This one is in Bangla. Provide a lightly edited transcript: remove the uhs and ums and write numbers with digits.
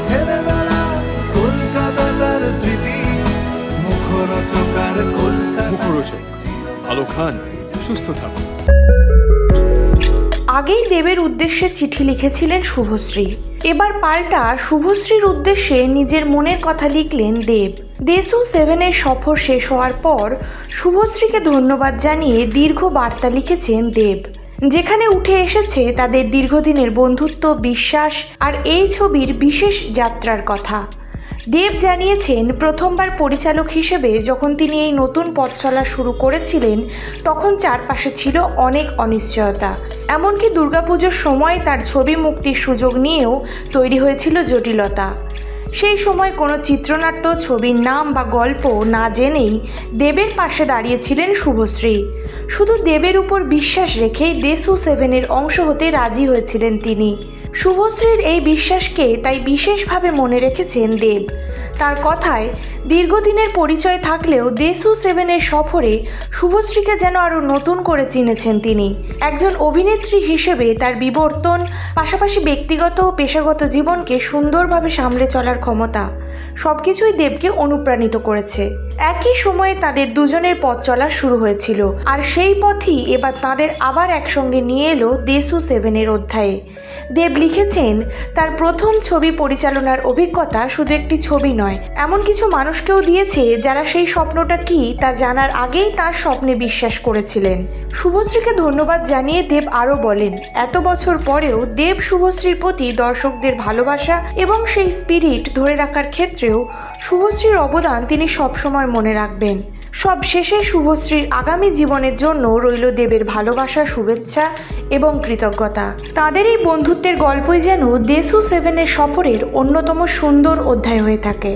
ছেলেবেলা, কলকাতা তার স্মৃতি, মুখরোচক আর কলকাতা। মুখরোচক, ভালো খান, সুস্থ থাকুন। আগেই দেবের উদ্দেশ্যে চিঠি লিখেছিলেন শুভশ্রী, এবার পাল্টা শুভশ্রীর উদ্দেশ্যে নিজের মনের কথা লিখলেন দেব। দেশু 7-এর সফর শেষ হওয়ার পর শুভশ্রীকে ধন্যবাদ জানিয়ে দীর্ঘ বার্তা লিখেছেন দেব, যেখানে উঠে এসেছে তাদের দীর্ঘদিনের বন্ধুত্ব, বিশ্বাস আর এই ছবির বিশেষ যাত্রার কথা। দেব জানিয়েছেন, প্রথমবার পরিচালক হিসেবে যখন তিনি এই নতুন পথ চলা শুরু করেছিলেন তখন চারপাশে ছিল অনেক অনিশ্চয়তা। এমনকি দুর্গাপুজোর সময় তার ছবি মুক্তির সুযোগ নিয়েও তৈরি হয়েছিল জটিলতা। সেই সময় কোনো চিত্রনাট্য, ছবির নাম বা গল্প না জেনেই দেবের পাশে দাঁড়িয়েছিলেন শুভশ্রী। শুধু দেবের উপর বিশ্বাস রেখেই দেশু 7-এর অংশ হতে রাজি হয়েছিলেন তিনি। শুভশ্রীর এই বিশ্বাসকে তাই বিশেষভাবে মনে রেখেছেন দেব। তার কথায়, দীর্ঘদিনের পরিচয় থাকলেও দেশু 7-এর সফরে শুভশ্রীকে যেন আরও নতুন করে চিনেছেন তিনি। একজন অভিনেত্রী হিসেবে তার বিবর্তন, পাশাপাশি ব্যক্তিগত ও পেশাগত জীবনকে সুন্দরভাবে সামলে চলার ক্ষমতা সবকিছুই দেবকে অনুপ্রাণিত করেছে। একই সময়ে তাদের দুজনের পথ চলা শুরু হয়েছিল, আর সেই পথই এবার তাদের আবার একসঙ্গে নিয়ে এলো দেশু 7-এর অধ্যায়ে। দেব লিখেছেন, তার প্রথম ছবি পরিচালনার অভিজ্ঞতা শুধু একটি ছবি নয়, এমন কিছু মানুষকেও দিয়েছে যারা সেই স্বপ্নটা কি তা জানার আগেই তার স্বপ্নে বিশ্বাস করেছিলেন। শুভশ্রীকে ধন্যবাদ জানিয়ে দেব আরও বলেন, এত বছর পরেও দেব শুভশ্রীর প্রতি দর্শকদের ভালোবাসা এবং সেই স্পিরিট ধরে রাখার ক্ষেত্রেও শুভশ্রীর অবদান তিনি সবসময় মনে রাখবেন। সব শেষে শুভশ্রীর আগামী জীবনের জন্য রইল দেবের ভালোবাসা, শুভেচ্ছা এবং কৃতজ্ঞতা। তাদের এই বন্ধুত্বের গল্পই যেন দেশু 7-এর সফরের অন্যতম সুন্দর অধ্যায় হয়ে থাকে।